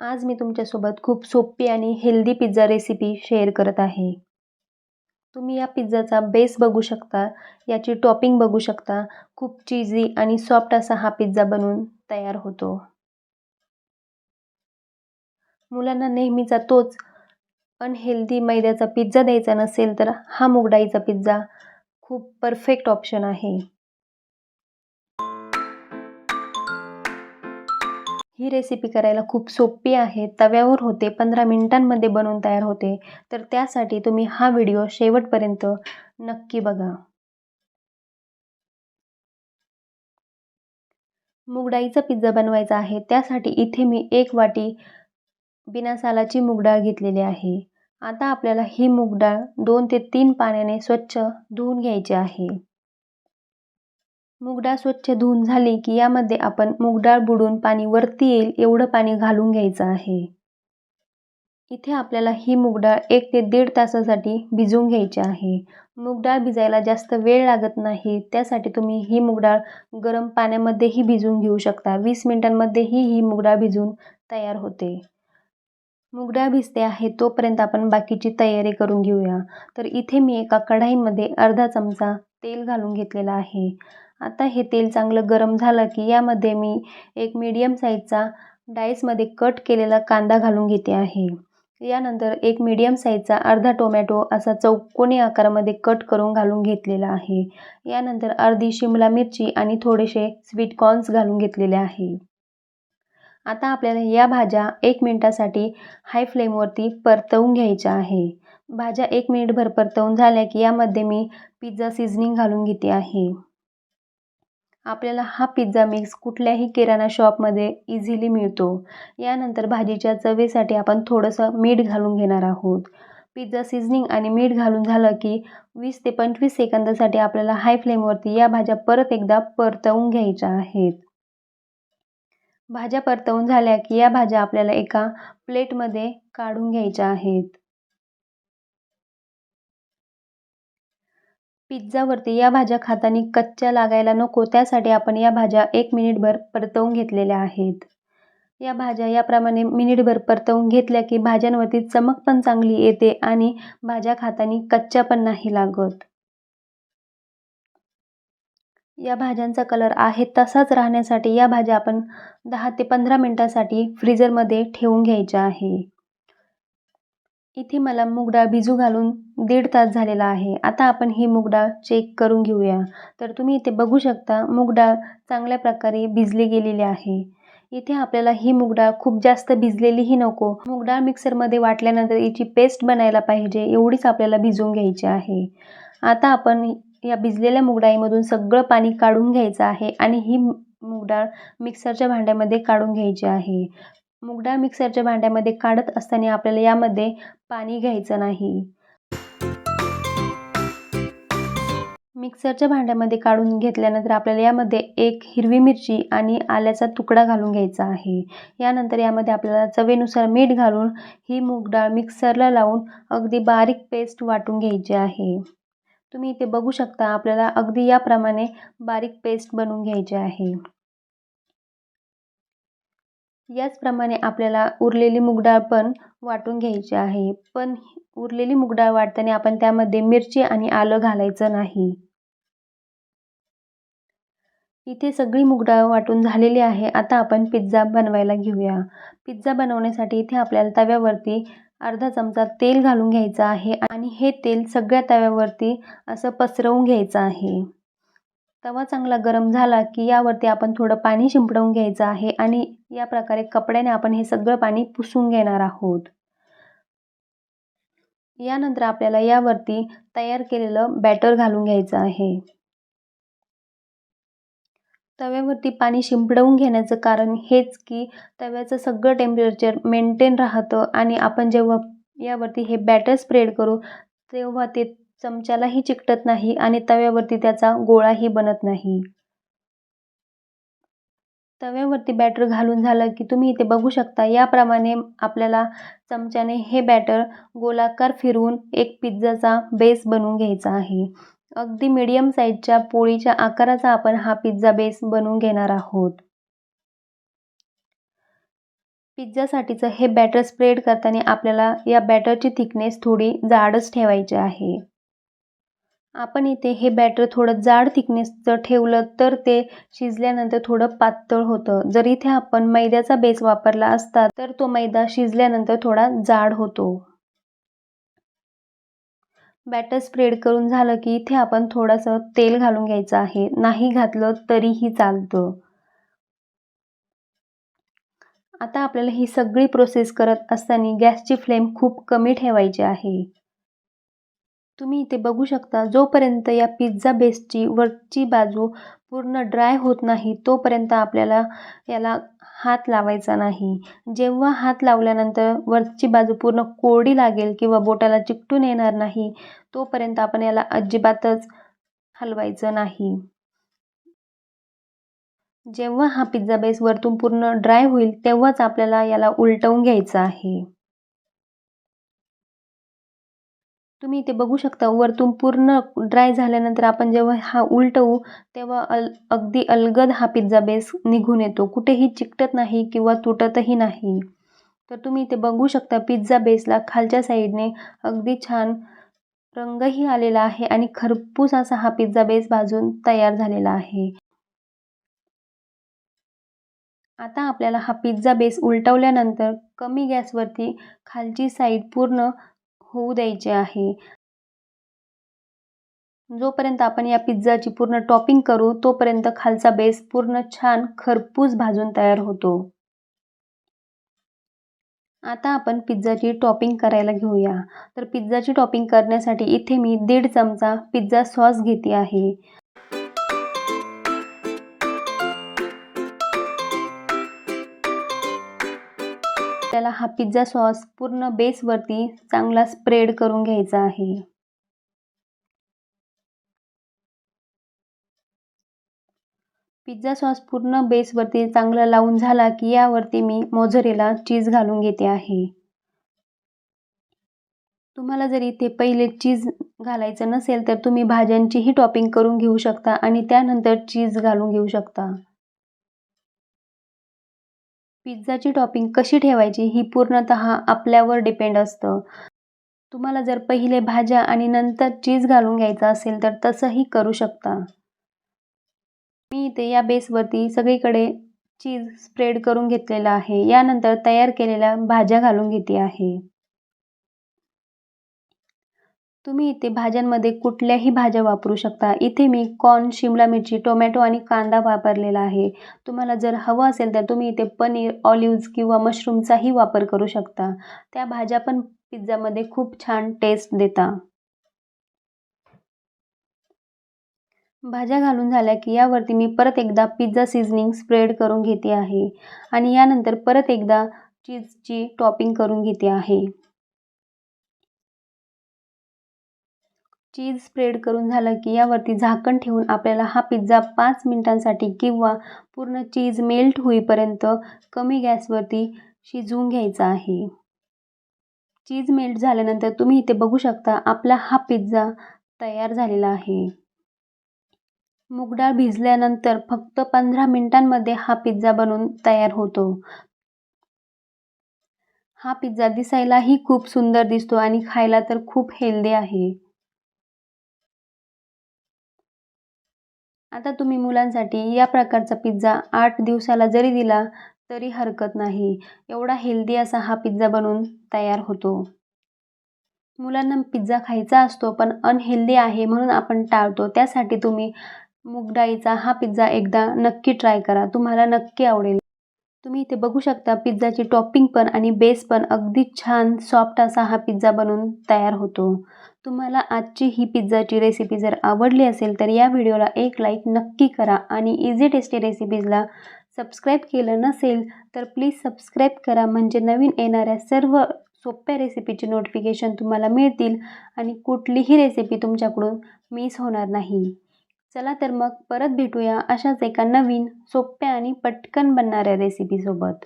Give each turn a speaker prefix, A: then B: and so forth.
A: आज मी तुमच्यासोबत खूप सोपी आणि हेल्दी पिझ्झा रेसिपी शेअर करत आहे. तुम्ही या पिझ्झाचा बेस बघू शकता, याची टॉपिंग बघू शकता. खूप चीझी आणि सॉफ्ट असा हा पिझ्झा बनून तयार होतो. मुलांना नेहमीचा तोच अनहेल्दी मैद्याचा पिझ्झा द्यायचा नसेल, तर हा मूग डाळीचा पिझ्झा खूप परफेक्ट ऑप्शन आहे. ही रेसिपी करायला खूप सोपी आहे. तव्यावर होते, 15 मिनिटांमध्ये बनवून तयार होते. तर त्यासाठी तुम्ही हा व्हिडिओ शेवटपर्यंत नक्की बघा. मूग डाळीचा पिझ्झा बनवायचा आहे, त्यासाठी इथे मी 1 वाटी बिना सालाची मूग डाळ घेतलेली आहे. आता आपल्याला ही मूग डाळ 2 ते 3 पाण्याने स्वच्छ धुवून घ्यायची आहे. मूग डाळ स्वच्छ धुवून झाली की यामध्ये आपण मूग डाळ बुडून पाणी वरती येईल एवढं पाणी घालून घ्यायचं आहे. इथे आपल्याला ही मूग डाळ 1 ते 1.5 तासासाठी भिजवून घ्यायची आहे. मूग डाळ भिजायला जास्त वेळ लागत नाही, त्यासाठी तुम्ही ही मूग डाळ गरम पाण्यामध्येही भिजवून घेऊ शकता. 20 मिनिटांमध्येही ही मूग डाळ भिजून तयार होते. मूग डाळ भिजते आहे तोपर्यंत आपण बाकीची तयारी करून घेऊया. तर इथे मी एका कढईमध्ये अर्धा चमचा तेल घालून घेतलेलं आहे. आता हे तेल चांगलं गरम झालं की यामध्ये मी एक मीडियम साईजचा डाईसमध्ये कट केलेला कांदा घालून घेते आहे. यानंतर एक मीडियम साईजचा अर्धा टोमॅटो असा चौकोनी आकारामध्ये कट करून घालून घेतलेला आहे. यानंतर अर्धी शिमला मिरची आणि थोडेसे स्वीट कॉर्न्स घालून घेतलेले आहे. आता आपल्याला या भाज्या 1 मिनिटासाठी हाय फ्लेमवरती परतवून घ्यायच्या आहे. भाज्या 1 मिनिटभर परतवून झाल्या की यामध्ये मी पिझ्झा सीझनिंग घालून घेते आहे. आपल्याला हा पिझ्झा मिक्स कुठल्याही किराणा शॉपमध्ये इझिली मिळतो. यानंतर भाजीच्या चवीसाठी आपण थोडंसं मीठ घालून घेणार आहोत. पिझ्झा सीझनिंग आणि मीठ घालून झालं की 20 ते 25 सेकंदासाठी आपल्याला हाय फ्लेमवरती या भाज्या परत एकदा परतवून घ्यायच्या आहेत. भाज्या परतवून झाल्या की या भाज्या आपल्याला एका प्लेटमध्ये काढून घ्यायच्या आहेत. पिझ्झावरती या भाज्या खाताना कच्च्या लागायला नको, त्यासाठी आपण या भाज्या 1 मिनिटभर परतवून घेतलेल्या आहेत. या भाज्या याप्रमाणे मिनिटभर परतवून घेतल्या की भाज्यांवरती चमक पण चांगली येते आणि भाज्या खाताना कच्च्या पण नाही लागत. या भाज्यांचा कलर आहे तसाच राहण्यासाठी या भाज्या आपण 10 ते 15 मिनिटांसाठी फ्रीझरमध्ये ठेवून घ्यायच्या आहे. इथे मला मूग डाळ भिजू घालून 1.5 तास झालेला आहे. आता आपण ही मूग डाळ चेक करून घेऊया. तर तुम्ही इथे बघू शकता मूग डाळ चांगल्या प्रकारे भिजली गेलेली आहे. इथे आपल्याला ही मूग डाळ खूप जास्त भिजलेलीही नको. मूग डाळ मिक्सरमध्ये वाटल्यानंतर याची पेस्ट बनायला पाहिजे एवढीच आपल्याला भिजवून घ्यायची आहे. आता आपण या भिजलेल्या मूग डाळीमधून सगळं पाणी काढून घ्यायचं आहे आणि ही मूग डाळ मिक्सरच्या भांड्यामध्ये काढून घ्यायची आहे. मूग डाळ मिक्सरच्या भांड्यामध्ये काढत असताना आपल्याला यामध्ये पाणी घ्यायचं नाही. मिक्सरच्या भांड्यामध्ये काढून घेतल्यानंतर आपल्याला यामध्ये 1 हिरवी मिरची आणि आल्याचा तुकडा घालून घ्यायचा आहे. यानंतर यामध्ये आपल्याला चवीनुसार मीठ घालून ही मूग डाळ मिक्सरला लावून अगदी बारीक पेस्ट वाटून घ्यायची आहे. तुम्ही इथे बघू शकता आपल्याला अगदी याप्रमाणे बारीक पेस्ट बनवून घ्यायची आहे. याचप्रमाणे आपल्याला उरलेली मूग डाळ पण वाटून घ्यायची आहे. पण उरलेली मूग डाळ वाटताना आपण त्यामध्ये मिरची आणि आलं घालायचं नाही. इथे सगळी मूग डाळ वाटून झालेली आहे. आता आपण पिझ्झा बनवायला घेऊया. पिझ्झा बनवण्यासाठी इथे आपल्याला तव्यावरती अर्धा चमचा तेल घालून घ्यायचं आहे आणि हे तेल सगळ्या तव्यावरती असं पसरवून घ्यायचं आहे. तवा चांगला गरम झाला की यावरती आपण थोडं पाणी शिंपडवून घ्यायचं आहे आणि या प्रकारे कपड्याने आपण हे सगळं पाणी पुसून घेणार आहोत. यानंतर आपल्याला यावरती तयार केलेलं बॅटर घालून घ्यायचं आहे. तव्यावरती पाणी शिंपडवून घेण्याचं कारण हेच की तव्याचं सगळं टेम्परेचर मेंटेन राहतं आणि आपण जेव्हा यावरती हे बॅटर स्प्रेड करू तेव्हा ते चमच्यालाही चिकटत नाही आणि तव्यावरती त्याचा गोळाही बनत नाही. तव्यावरती बॅटर घालून झालं की तुम्ही इथे बघू शकता याप्रमाणे आपल्याला चमच्याने हे बॅटर गोलाकार फिरवून एक पिझ्झाचा बेस बनवून घ्यायचा आहे. अगदी मीडियम साईजच्या पोळीच्या आकाराचा आपण हा पिझ्झा बेस बनवून घेणार आहोत. पिझ्झासाठीचं हे बॅटर स्प्रेड करताना आपल्याला या बॅटरची थिकनेस थोडी जाडच ठेवायची आहे. आपण इथे हे बॅटर थोडं जाड थिकनेसचं ठेवलं तर ते शिजल्यानंतर थोडं पातळ होतं. जर इथे आपण मैद्याचा बेस वापरला असता तर तो मैदा शिजल्यानंतर थोडा जाड होतो. बॅटर स्प्रेड करून झालं की इथे आपण थोडंसं तेल घालून घ्यायचं आहे. नाही घातलं तरीही चालतं. आता आपल्याला ही सगळी प्रोसेस करत असताना गॅसची फ्लेम खूप कमी ठेवायची आहे. तुम्ही इथे बघू शकता, जोपर्यंत या पिझ्झा बेसची वरची बाजू पूर्ण ड्राय होत नाही तोपर्यंत आपल्याला याला हात लावायचा नाही. जेव्हा हात लावल्यानंतर वरची बाजू पूर्ण कोरडी लागेल किंवा बोटाला चिकटून येणार नाही तोपर्यंत आपण याला अजिबातच हलवायचं नाही. जेव्हा हा पिझ्झा बेस वरतून पूर्ण ड्राय होईल तेव्हाच आपल्याला याला उलटवून घ्यायचं आहे. तुम्ही इथे बघू शकता, वरतून पूर्ण ड्राय झाल्यानंतर आपण जेव्हा हा उलटवू तेव्हा अगदी अलगद हा पिझ्झा बेस निघून येतो. कुठेही चिकटत नाही किंवा तुटतही नाही. तर तुम्ही इथे बघू शकता पिझ्झा बेसला खालच्या साईडने अगदी छान रंगही आलेला आहे आणि खरपूस असा हा पिझ्झा बेस भाजून तयार झालेला आहे. आता आपल्याला हा पिझ्झा बेस उलटवल्यानंतर कमी गॅसवरती खालची साईड पूर्ण होऊ द्यायची आहे. जोपर्यंत आपण या पिझ्झाची पूर्ण टॉपिंग करू तोपर्यंत खालचा बेस पूर्ण छान खरपूस भाजून तयार होतो. आता आपण पिझ्झाची टॉपिंग करायला घेऊया. तर पिझ्झाची टॉपिंग करण्यासाठी इथे मी 1.5 चमचा पिझ्झा सॉस घेते आहे. त्याला हा पिझ्झा सॉस पूर्ण बेसवरती चांगला स्प्रेड करून घ्यायचा आहे. पिझ्झा सॉस पूर्ण बेसवरती चांगला लावून झाला की यावरती मी मोझरेला चीज घालून घेते आहे. तुम्हाला जर इथे पहिले चीज घालायचं नसेल तर तुम्ही भाज्यांचीही टॉपिंग करून घेऊ शकता आणि त्यानंतर चीज घालून घेऊ शकता. पिझ्झाची टॉपिंग कशी ठेवायची ही पूर्णतः आपल्यावर डिपेंड असतं. तुम्हाला जर पहिले भाज्या आणि नंतर चीज घालून घ्यायचं असेल तर तसंही करू शकता. मी इथे या बेसवरती सगळीकडे चीज स्प्रेड करून घेतलेला आहे. यानंतर तयार केलेल्या भाज्या घालून घेते आहे. तुम्ही इथे भाज्यांमध्ये कुठल्याही भाज्या वापरू शकता. इथे मी कॉर्न, शिमला मिरची, टोमॅटो आणि कांदा वापरलेला आहे. तुम्हाला जर हवं असेल तर तुम्ही इथे पनीर, ऑलिव्हज किंवा मशरूमचाही वापर करू शकता. त्या भाज्या पण पिझ्झामध्ये खूप छान टेस्ट देतात. भाज्या घालून झाल्या की यावरती मी परत एकदा पिझ्झा सीझनिंग स्प्रेड करून घेते आहे आणि यानंतर परत एकदा चीजची टॉपिंग करून घेते आहे. चीज स्प्रेड करून झालं की यावरती झाकण ठेवून आपल्याला हा पिझ्झा 5 मिनिटांसाठी किंवा पूर्ण चीज मेल्ट होईपर्यंत कमी गॅसवरती शिजवून घ्यायचा आहे. चीज मेल्ट झाल्यानंतर तुम्ही इथे बघू शकता आपला हा पिझ्झा तयार झालेला आहे. मूग डाळ भिजल्यानंतर फक्त 15 मिनिटांमध्ये हा पिझ्झा बनून तयार होतो. हा पिझ्झा दिसायलाही खूप सुंदर दिसतो आणि खायला तर खूप हेल्दी आहे. आता तुम्ही मुलांसाठी या प्रकारचा पिझ्झा 8 दिवसाला जरी दिला तरी हरकत नाही. एवढा हेल्दी असा हा पिझ्झा बनून तयार होतो. मुलांना पिझ्झा खायचा असतो पण अनहेल्दी आहे म्हणून आपण टाळतो. त्यासाठी तुम्ही मूग डाळीचा हा पिझ्झा एकदा नक्की ट्राय करा. तुम्हाला नक्की आवडेल. तुम्ही इथे बघू शकता पिझ्झाची टॉपिंग पण आणि बेस पण अगदी छान सॉफ्ट असा हा पिझ्झा बनून तयार होतो. तुम्हाला आजची ही पिझ्झाची रेसिपी जर आवडली असेल तर या व्हिडिओला एक लाईक नक्की करा आणि इझी टेस्टी रेसिपीजला सबस्क्राईब केलं नसेल तर प्लीज सबस्क्राईब करा. म्हणजे नवीन येणाऱ्या सर्व सोप्या रेसिपीचे नोटिफिकेशन तुम्हाला मिळतील आणि कुठलीही रेसिपी तुमच्याकडून मिस होणार नाही. चला तर मग परत भेटूया अशाच एका नवीन, सोप्या आणि पटकन बनणाऱ्या रेसिपीसोबत.